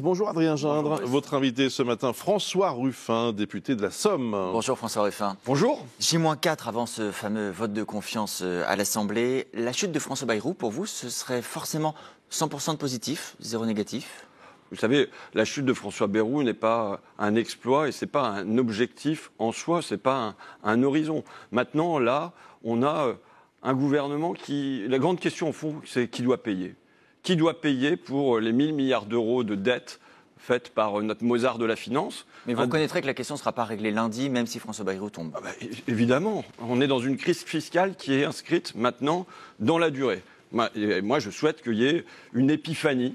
Bonjour Adrien Gindre, votre invité ce matin, François Ruffin, député de la Somme. Bonjour François Ruffin. Bonjour. J-4 avant ce fameux vote de confiance à l'Assemblée. La chute de François Bayrou, pour vous, ce serait forcément 100% de positif, 0 négatif? Vous savez, la chute de François Bayrou n'est pas un exploit et ce n'est pas un objectif en soi, ce n'est pas un horizon. Maintenant, là, on a un gouvernement qui... La grande question, au fond, c'est qui doit payer. Qui doit payer pour les 1000 milliards d'euros de dettes faites par notre Mozart de la finance? Mais vous reconnaîtrez que la question ne sera pas réglée lundi, même si François Bayrou tombe. Évidemment, on est dans une crise fiscale qui est inscrite maintenant dans la durée. Moi, je souhaite qu'il y ait une épiphanie.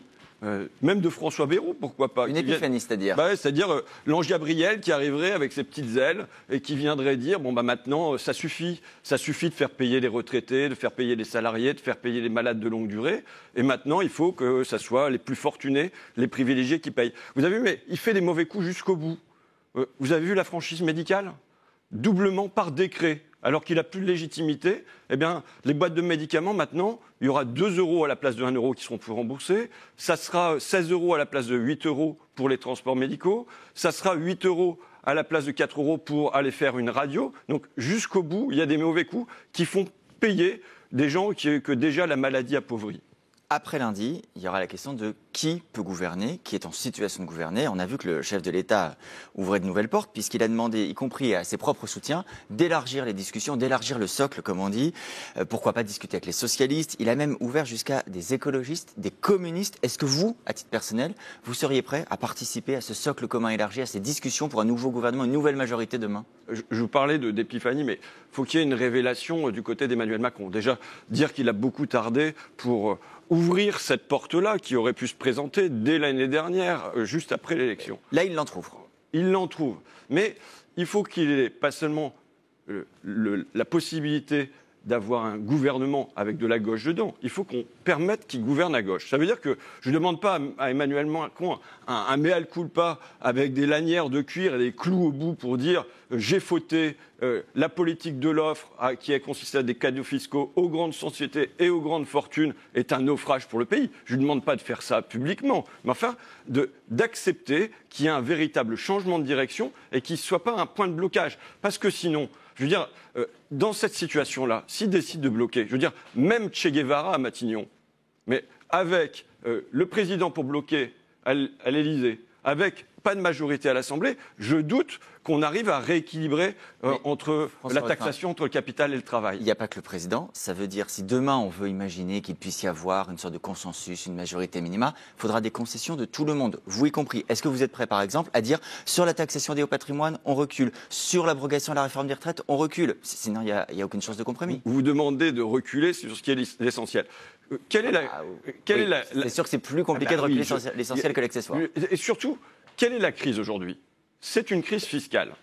Même de François Bayrou, pourquoi pas. Une épiphanie, c'est-à-dire c'est-à-dire l'ange Gabriel qui arriverait avec ses petites ailes et qui viendrait dire, bon, maintenant, ça suffit de faire payer les retraités, de faire payer les salariés, de faire payer les malades de longue durée, et maintenant, il faut que ça soit les plus fortunés, les privilégiés qui payent. Vous avez vu, mais il fait des mauvais coups jusqu'au bout. Vous avez vu la franchise médicale? Doublement par décret. Alors qu'il n'a plus de légitimité, eh bien, les boîtes de médicaments, maintenant, il y aura 2 euros à la place de 1 euro qui seront plus remboursés. Ça sera 16 euros à la place de 8 euros pour les transports médicaux. Ça sera 8 euros à la place de 4 euros pour aller faire une radio. Donc, jusqu'au bout, il y a des mauvais coups qui font payer des gens que déjà la maladie appauvrit. Après lundi, il y aura la question de qui peut gouverner, qui est en situation de gouverner. On a vu que le chef de l'État ouvrait de nouvelles portes, puisqu'il a demandé, y compris à ses propres soutiens, d'élargir les discussions, d'élargir le socle, comme on dit. Pourquoi pas discuter avec les socialistes? Il a même ouvert jusqu'à des écologistes, des communistes. Est-ce que vous, à titre personnel, vous seriez prêt à participer à ce socle commun élargi, à ces discussions pour un nouveau gouvernement, une nouvelle majorité demain? Je vous parlais d'épiphanie, mais il faut qu'il y ait une révélation du côté d'Emmanuel Macron. Déjà, dire qu'il a beaucoup tardé pour ouvrir cette porte-là qui aurait pu se présenter dès l'année dernière, juste après l'élection. Là, il l'en trouve. Il l'en trouve. Mais il faut qu'il ait pas seulement la possibilité d'avoir un gouvernement avec de la gauche dedans. Il faut qu'on permette qu'il gouverne à gauche. Ça veut dire que je ne demande pas à Emmanuel Macron un mea culpa avec des lanières de cuir et des clous au bout pour dire j'ai fauté, la politique de l'offre qui a consisté à des cadeaux fiscaux aux grandes sociétés et aux grandes fortunes est un naufrage pour le pays. Je ne lui demande pas de faire ça publiquement, mais enfin d'accepter qu'il y ait un véritable changement de direction et qu'il ne soit pas un point de blocage. Parce que sinon, je veux dire, dans cette situation-là, s'il décide de bloquer, je veux dire, même Che Guevara à Matignon, mais avec le président pour bloquer à l'Élysée, avec pas de majorité à l'Assemblée, je doute qu'on arrive à rééquilibrer entre la taxation, entre le capital et le travail. Il n'y a pas que le président. Ça veut dire, si demain on veut imaginer qu'il puisse y avoir une sorte de consensus, une majorité minima, il faudra des concessions de tout le monde, vous y compris. Est-ce que vous êtes prêt, par exemple, à dire sur la taxation des hauts patrimoines, on recule, sur l'abrogation de la réforme des retraites, on recule? Sinon, il n'y a aucune chance de compromis. Vous demandez de reculer sur ce qui est l'essentiel. C'est sûr que c'est plus compliqué de reculer sur l'essentiel que l'accessoire. Et surtout, quelle est la crise aujourd'hui? C'est une crise fiscale.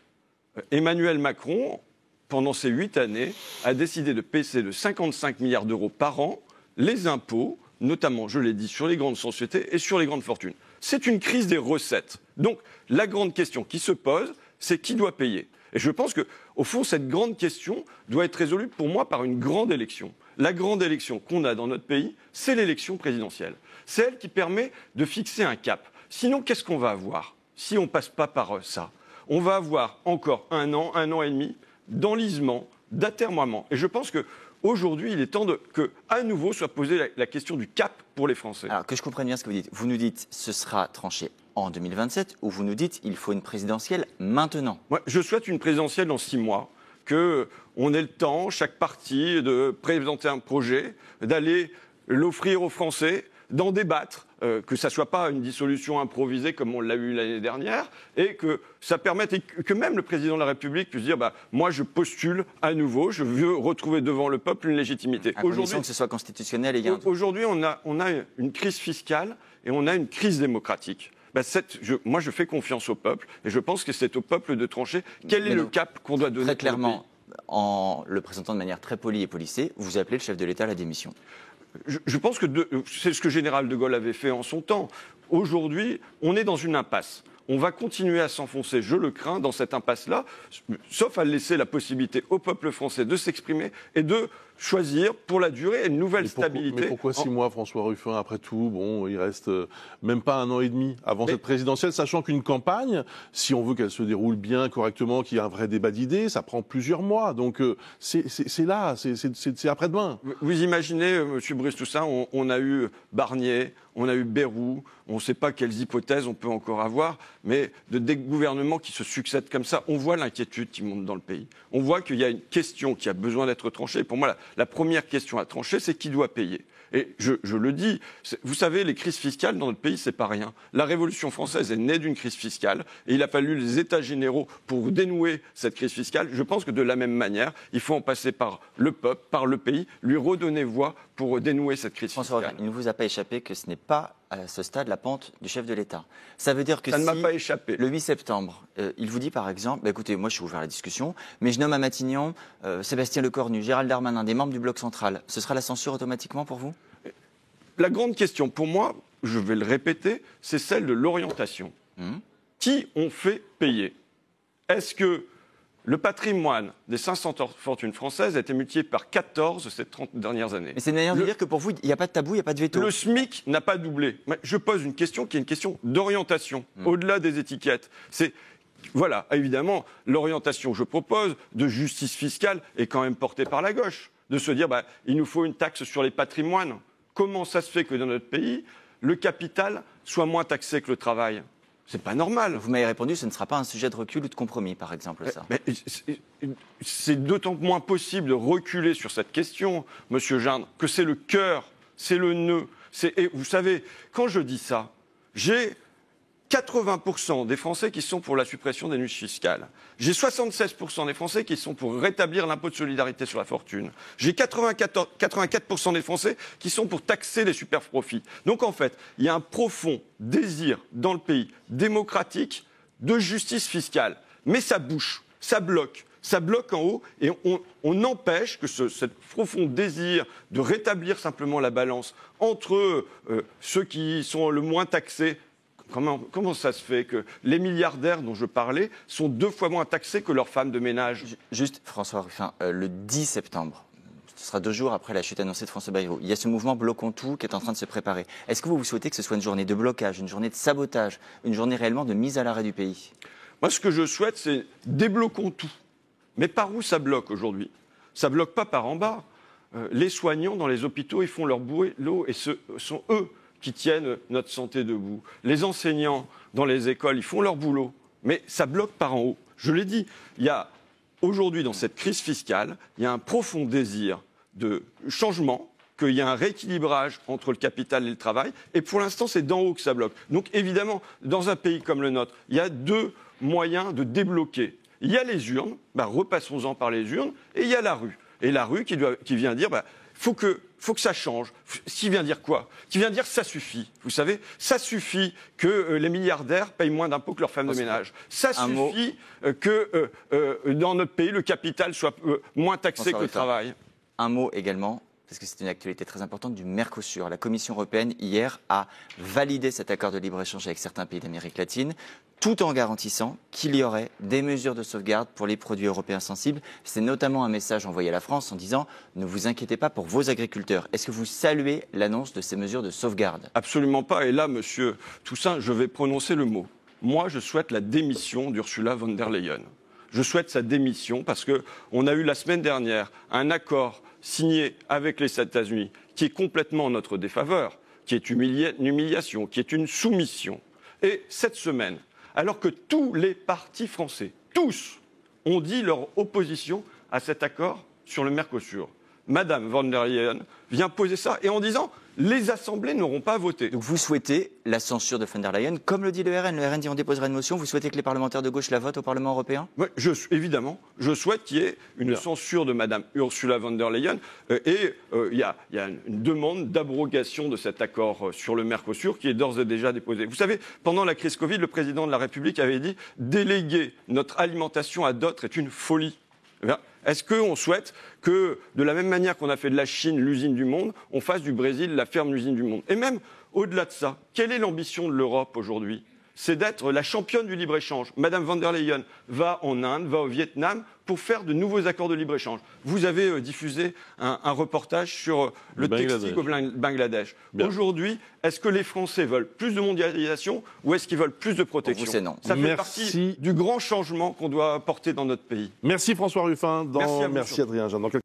Emmanuel Macron, pendant ces 8 années, a décidé de baisser de 55 milliards d'euros par an les impôts, notamment, je l'ai dit, sur les grandes sociétés et sur les grandes fortunes. C'est une crise des recettes. Donc, la grande question qui se pose, c'est qui doit payer? Et je pense qu'au fond, cette grande question doit être résolue, pour moi, par une grande élection. La grande élection qu'on a dans notre pays, c'est l'élection présidentielle. C'est elle qui permet de fixer un cap. Sinon, qu'est-ce qu'on va avoir si on ne passe pas par ça? On va avoir encore un an et demi d'enlisement, d'atermoiement. Et je pense qu'aujourd'hui, il est temps qu'à nouveau soit posée la question du cap pour les Français. Alors, que je comprenne bien ce que vous dites. Vous nous dites ce sera tranché en 2027 ou vous nous dites il faut une présidentielle maintenant? Moi, je souhaite une présidentielle dans 6 mois, qu'on ait le temps, chaque parti, de présenter un projet, d'aller l'offrir aux Français, d'en débattre, que ça ne soit pas une dissolution improvisée comme on l'a eu l'année dernière, et que ça permette, et que même le président de la République puisse dire moi je postule à nouveau, je veux retrouver devant le peuple une légitimité. À condition que ce soit constitutionnel. Aujourd'hui, on a une crise fiscale et on a une crise démocratique. Moi, je fais confiance au peuple et je pense que c'est au peuple de trancher quel est le cap qu'on doit donner. Très clairement, en le présentant de manière très polie et policée, vous appelez le chef de l'État à la démission. Je pense que c'est ce que Général de Gaulle avait fait en son temps. Aujourd'hui, on est dans une impasse. On va continuer à s'enfoncer, je le crains, dans cette impasse-là, sauf à laisser la possibilité au peuple français de s'exprimer et de choisir pour la durée une nouvelle stabilité. Mais pourquoi 6 mois, François Ruffin? Après tout, bon, il reste même pas 1 an et demi avant cette présidentielle, sachant qu'une campagne, si on veut qu'elle se déroule bien, correctement, qu'il y ait un vrai débat d'idées, ça prend plusieurs mois. Donc c'est là, c'est après-demain. Vous imaginez, Monsieur Brice Toussaint, on a eu Barnier, on a eu Bayrou, on ne sait pas quelles hypothèses on peut encore avoir, mais des gouvernements qui se succèdent comme ça, on voit l'inquiétude qui monte dans le pays. On voit qu'il y a une question qui a besoin d'être tranchée. Pour moi, la première question à trancher, c'est qui doit payer. Et je le dis, vous savez, les crises fiscales dans notre pays, c'est pas rien. La Révolution française est née d'une crise fiscale et il a fallu les États généraux pour dénouer cette crise fiscale. Je pense que de la même manière, il faut en passer par le peuple, par le pays, lui redonner voix pour dénouer cette crise fiscale. Il ne vous a pas échappé que ce n'est pas à ce stade la pente du chef de l'État. Ça veut dire que ça si ne m'a pas échappé. Le 8 septembre, il vous dit par exemple, écoutez, moi je suis ouvert à la discussion, mais je nomme à Matignon Sébastien Lecornu, Gérald Darmanin, des membres du bloc central. Ce sera la censure automatiquement pour vous? La grande question pour moi, je vais le répéter, c'est celle de l'orientation. Qui ont fait payer? Est-ce que le patrimoine des 500 fortunes françaises a été multiplié par 14 ces 30 dernières années? Mais c'est une manière de dire que pour vous, il n'y a pas de tabou, il n'y a pas de veto. Le SMIC n'a pas doublé. Mais je pose une question qui est une question d'orientation, au-delà des étiquettes. Voilà, évidemment, l'orientation que je propose de justice fiscale est quand même portée par la gauche. De se dire, il nous faut une taxe sur les patrimoines. Comment ça se fait que dans notre pays, le capital soit moins taxé que le travail? C'est pas normal. Vous m'avez répondu, ce ne sera pas un sujet de recul ou de compromis, par exemple, ça. C'est d'autant moins possible de reculer sur cette question, Monsieur Gindre, que c'est le cœur, c'est le nœud. Et vous savez, quand je dis ça, j'ai 80% des Français qui sont pour la suppression des niches fiscales. J'ai 76% des Français qui sont pour rétablir l'impôt de solidarité sur la fortune. J'ai 84% des Français qui sont pour taxer les superprofits. Donc en fait, il y a un profond désir dans le pays démocratique de justice fiscale. Mais ça bouche, ça bloque en haut et on empêche que ce profond désir de rétablir simplement la balance entre ceux qui sont le moins taxés. Comment ça se fait que les milliardaires dont je parlais sont 2 fois moins taxés que leurs femmes de ménage? Juste, François Ruffin, le 10 septembre, ce sera 2 jours après la chute annoncée de François Bayrou, il y a ce mouvement Bloquons tout qui est en train de se préparer. Est-ce que vous souhaitez que ce soit une journée de blocage, une journée de sabotage, une journée réellement de mise à l'arrêt du pays? Moi, ce que je souhaite, c'est débloquons tout. Mais par où ça bloque aujourd'hui? Ça bloque pas par en bas. Les soignants dans les hôpitaux, ils font leur boulot et ce sont eux qui tiennent notre santé debout. Les enseignants dans les écoles, ils font leur boulot, mais ça bloque par en haut. Je l'ai dit, il y a aujourd'hui dans cette crise fiscale, il y a un profond désir de changement, qu'il y a un rééquilibrage entre le capital et le travail, et pour l'instant, c'est d'en haut que ça bloque. Donc évidemment, dans un pays comme le nôtre, il y a 2 moyens de débloquer. Il y a les urnes, repassons-en par les urnes, et il y a la rue. Et la rue qui vient dire, faut que ça change. Qui vient dire quoi? Qui vient dire ça suffit. Vous savez, ça suffit que les milliardaires payent moins d'impôts que leurs femmes de ménage. Ça suffit que dans notre pays, le capital soit moins taxé que le travail. Un mot également, parce que c'est une actualité très importante, du Mercosur. La Commission européenne, hier, a validé cet accord de libre-échange avec certains pays d'Amérique latine, tout en garantissant qu'il y aurait des mesures de sauvegarde pour les produits européens sensibles. C'est notamment un message envoyé à la France en disant « Ne vous inquiétez pas pour vos agriculteurs ». Est-ce que vous saluez l'annonce de ces mesures de sauvegarde? Absolument pas. Et là, Monsieur Toussaint, je vais prononcer le mot. Moi, je souhaite la démission d'Ursula von der Leyen. Je souhaite sa démission parce qu'on a eu la semaine dernière un accord signé avec les États-Unis qui est complètement en notre défaveur, qui est une humiliation, qui est une soumission. Et cette semaine, alors que tous les partis français, tous, ont dit leur opposition à cet accord sur le Mercosur, Madame von der Leyen vient poser ça et en disant les assemblées n'auront pas voté. Donc vous souhaitez la censure de von der Leyen, comme le dit le RN. Le RN dit on déposera une motion. Vous souhaitez que les parlementaires de gauche la votent au Parlement européen? Oui, évidemment. Je souhaite qu'il y ait une censure de Madame Ursula von der Leyen. Il y a une demande d'abrogation de cet accord sur le Mercosur qui est d'ores et déjà déposée. Vous savez, pendant la crise Covid, le président de la République avait dit « Déléguer notre alimentation à d'autres est une folie ». Est-ce qu'on souhaite que, de la même manière qu'on a fait de la Chine l'usine du monde, on fasse du Brésil la ferme l'usine du monde? Et même au-delà de ça, quelle est l'ambition de l'Europe aujourd'hui? c'est d'être la championne du libre-échange. Madame von der Leyen va en Inde, va au Vietnam pour faire de nouveaux accords de libre-échange. Vous avez diffusé un reportage sur le textile au Bangladesh. Aujourd'hui, est-ce que les Français veulent plus de mondialisation ou est-ce qu'ils veulent plus de protection? Pour vous, c'est non. Ça fait partie du grand changement qu'on doit apporter dans notre pays. Merci François Ruffin. Merci à vous. Merci Adrien Jeanne.